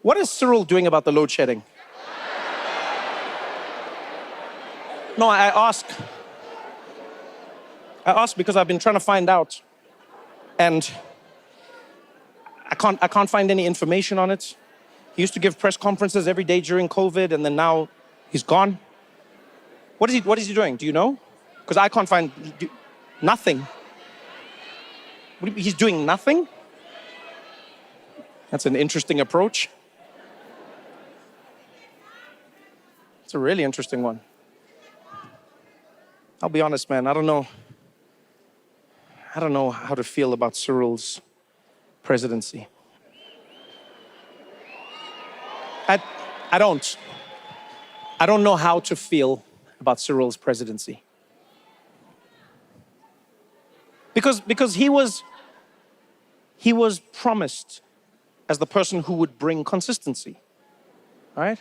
What is Cyril doing about the load shedding? No, I ask because I've been trying to find out, and I can't find any information on it. He used to give press conferences every day during COVID, and then now he's gone. What is he doing? Do you know? Because I can't find nothing. He's doing nothing? That's an interesting approach. It's a really interesting one. I'll be honest, man, I don't know how to feel about Cyril's presidency. I don't know how to feel about Cyril's presidency. Because he was promised as the person who would bring consistency, right?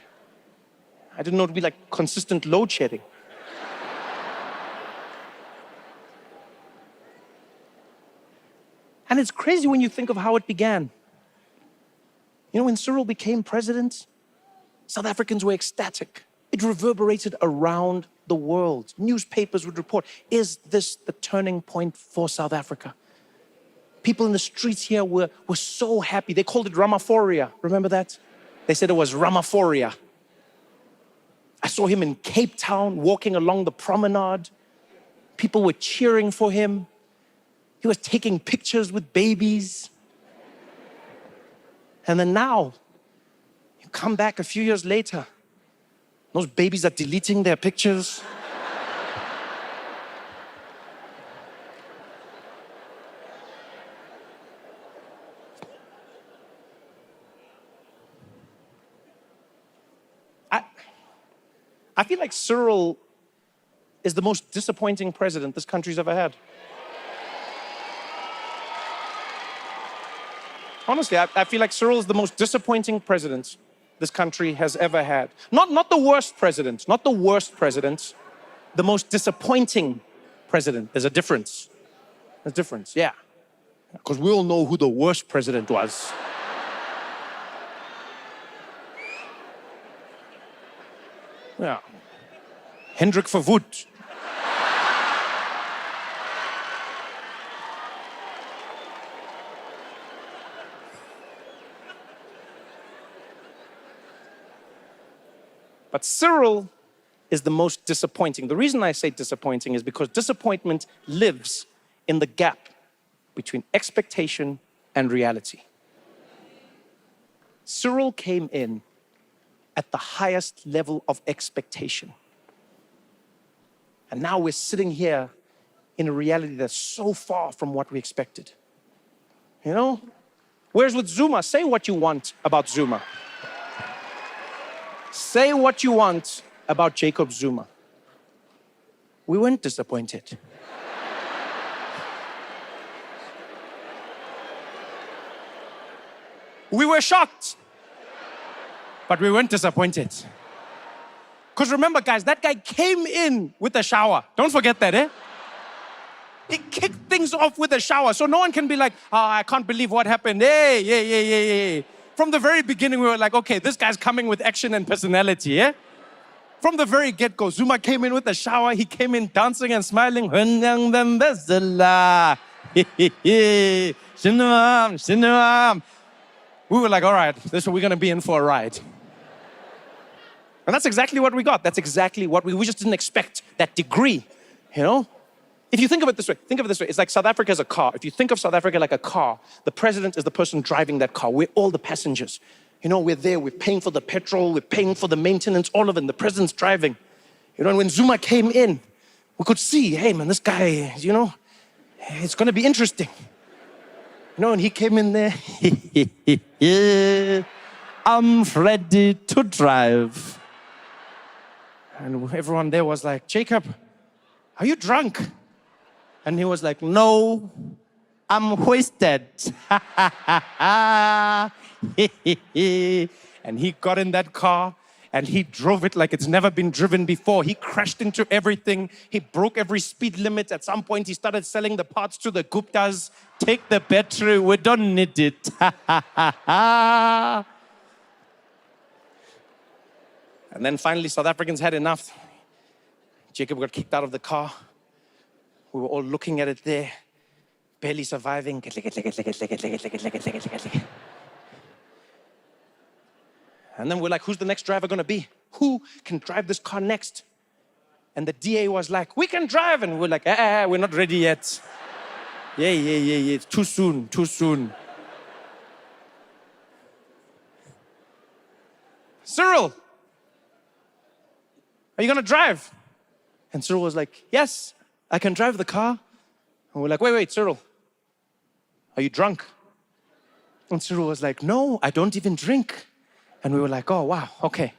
I didn't know it would be like consistent load shedding. And it's crazy when you think of how it began. You know, when Cyril became president, South Africans were ecstatic. It reverberated around the world. Newspapers would report, is this the turning point for South Africa? People in the streets here were so happy. They called it Ramaphoria. Remember that? They said it was Ramaphoria. I saw him in Cape Town walking along the promenade. People were cheering for him. He was taking pictures with babies. And then now, you come back a few years later, those babies are deleting their pictures. I feel like Cyril is the most disappointing president this country's ever had. Honestly, I feel like Cyril is the most disappointing president this country has ever had. Not the worst president, not the worst president, the most disappointing president. There's a difference. There's a difference, yeah. Because we all know who the worst president was. Yeah. Hendrik Verwoerd. But Cyril is the most disappointing. The reason I say disappointing is because disappointment lives in the gap between expectation and reality. Cyril came in at the highest level of expectation. And now we're sitting here in a reality that's so far from what we expected. You know? Whereas with Zuma, say what you want about Zuma. Say what you want about Jacob Zuma. We weren't disappointed. We were shocked, but we weren't disappointed. Because remember, guys, that guy came in with a shower. Don't forget that, eh? He kicked things off with a shower, so no one can be like, I can't believe what happened. Hey. From the very beginning, we were like, okay, this guy's coming with action and personality, eh? From the very get-go, Zuma came in with a shower. He came in dancing and smiling. We were like, all right, this is what we're going to be in for a ride. And that's exactly what we got. That's exactly what we just didn't expect that degree, you know? If you think of it this way, it's like South Africa is a car. If you think of South Africa like a car, the president is the person driving that car. We're all the passengers. You know, we're there, we're paying for the petrol, we're paying for the maintenance, all of it, and the president's driving. You know, and when Zuma came in, we could see, hey man, this guy, you know, it's gonna be interesting. You know, and he came in there, I'm ready to drive. And everyone there was like, Jacob, are you drunk? And he was like, no, I'm wasted. And he got in that car and he drove it like it's never been driven before. He crashed into everything. He broke every speed limit. At some point, he started selling the parts to the Guptas. Take the battery, we don't need it. And then finally, South Africans had enough. Jacob got kicked out of the car. We were all looking at it there, barely surviving. And then we're like, who's the next driver gonna be? Who can drive this car next? And the DA was like, we can drive. And we're like, we're not ready yet. Yeah, it's too soon. Cyril, are you gonna drive? And Cyril was like, yes, I can drive the car. And we're like, wait, Cyril, are you drunk? And Cyril was like, no, I don't even drink. And we were like, oh, wow, okay.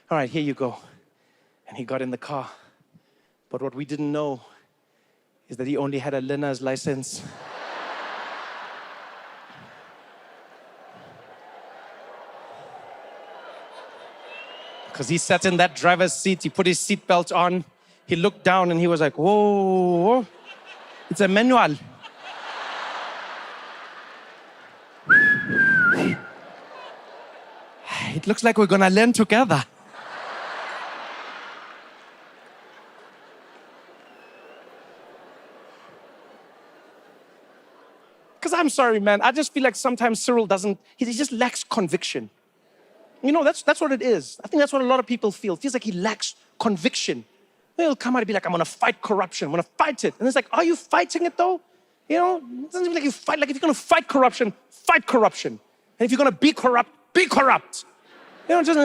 All right, here you go. And he got in the car. But what we didn't know is that he only had a learner's license. Because he sat in that driver's seat, he put his seatbelt on, he looked down and he was like, whoa, it's a manual. It looks like we're gonna learn together. Because I'm sorry, man, I just feel like sometimes Cyril he just lacks conviction. You know, that's what it is. I think that's what a lot of people feel. It feels like he lacks conviction. He'll come out and be like, I'm gonna fight corruption, I'm gonna fight it. And it's like, are you fighting it though? You know, it doesn't feel like you fight. Like if you're gonna fight corruption, fight corruption. And if you're gonna be corrupt, be corrupt. You know, just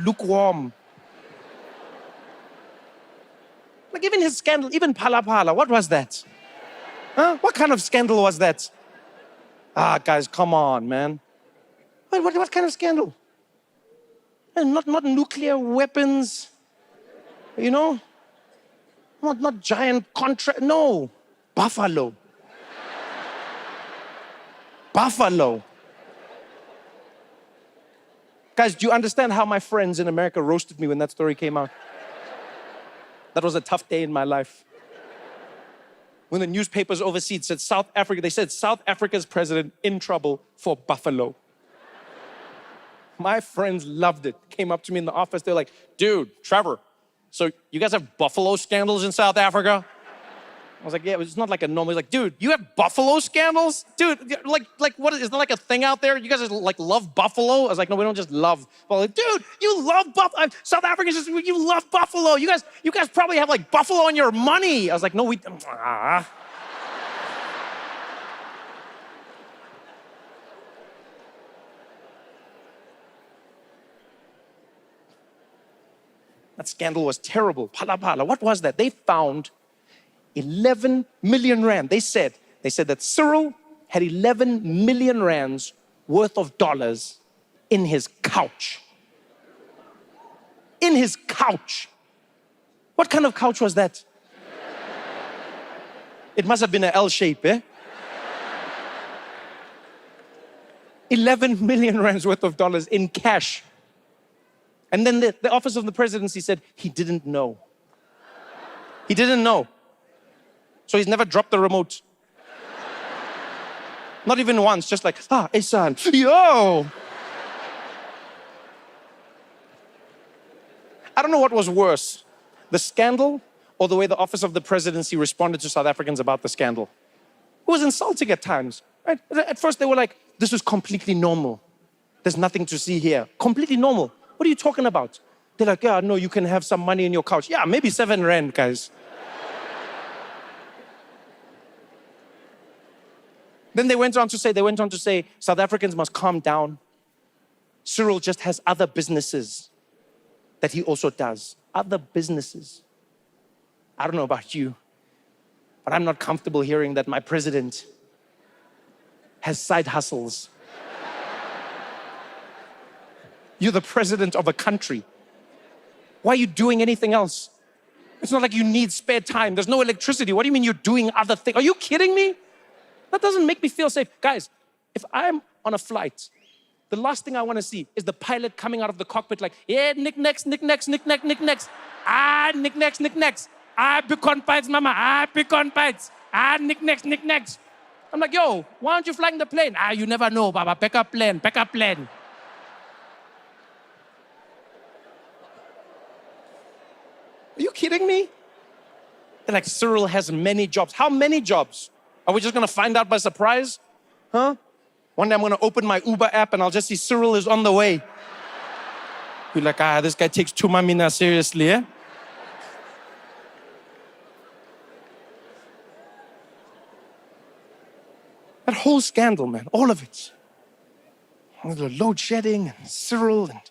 lukewarm. Like even his scandal, even Phala Phala, what was that? Huh? What kind of scandal was that? Guys, come on, man. What kind of scandal? And not nuclear weapons, you know? Not giant contract, no. Buffalo. Buffalo. Guys, do you understand how my friends in America roasted me when that story came out? That was a tough day in my life. When the newspapers overseas said South Africa, they said South Africa's president in trouble for buffalo. My friends loved it. Came up to me in the office, they're like, dude, Trevor, so you guys have buffalo scandals in South Africa? I was like, yeah, it's not like a normal, he's like, dude, you have buffalo scandals? Dude, like what, is there like a thing out there? You guys like love buffalo? I was like, no, we don't just love buffalo. Like, dude, you love buffalo. South Africans just, you love buffalo. You guys probably have like buffalo on your money. I was like, no, we, That scandal was terrible. Phala Phala, what was that? They found 11 million rand. They said that Cyril had 11 million rands worth of dollars in his couch. In his couch. What kind of couch was that? It must have been an L shape, eh? 11 million rands worth of dollars in cash. And then the office of the presidency said he didn't know. He didn't know. So he's never dropped the remote. Not even once, just like, hey son, yo! I don't know what was worse, the scandal or the way the office of the presidency responded to South Africans about the scandal. It was insulting at times, right? At first they were like, this is completely normal. There's nothing to see here. Completely normal. What are you talking about? They're like, yeah, no, you can have some money in your couch. Yeah, maybe 7 rand, guys. Then they went on to say, South Africans must calm down. Cyril just has other businesses that he also does. Other businesses. I don't know about you, but I'm not comfortable hearing that my president has side hustles. You're the president of a country. Why are you doing anything else? It's not like you need spare time. There's no electricity. What do you mean you're doing other things? Are you kidding me? That doesn't make me feel safe. Guys, if I'm on a flight, the last thing I want to see is the pilot coming out of the cockpit like, yeah, nick next. Nick next. Pecan pies, mama. Pecan pies. Nick next. I'm like, yo, why aren't you flying the plane? You never know, Baba. Pick up plane. kidding me? They're like, Cyril has many jobs. How many jobs? Are we just gonna find out by surprise? Huh? One day I'm gonna open my Uber app and I'll just see Cyril is on the way. Be like, this guy takes Tumamina seriously, eh? That whole scandal, man, all of it. The load shedding and Cyril and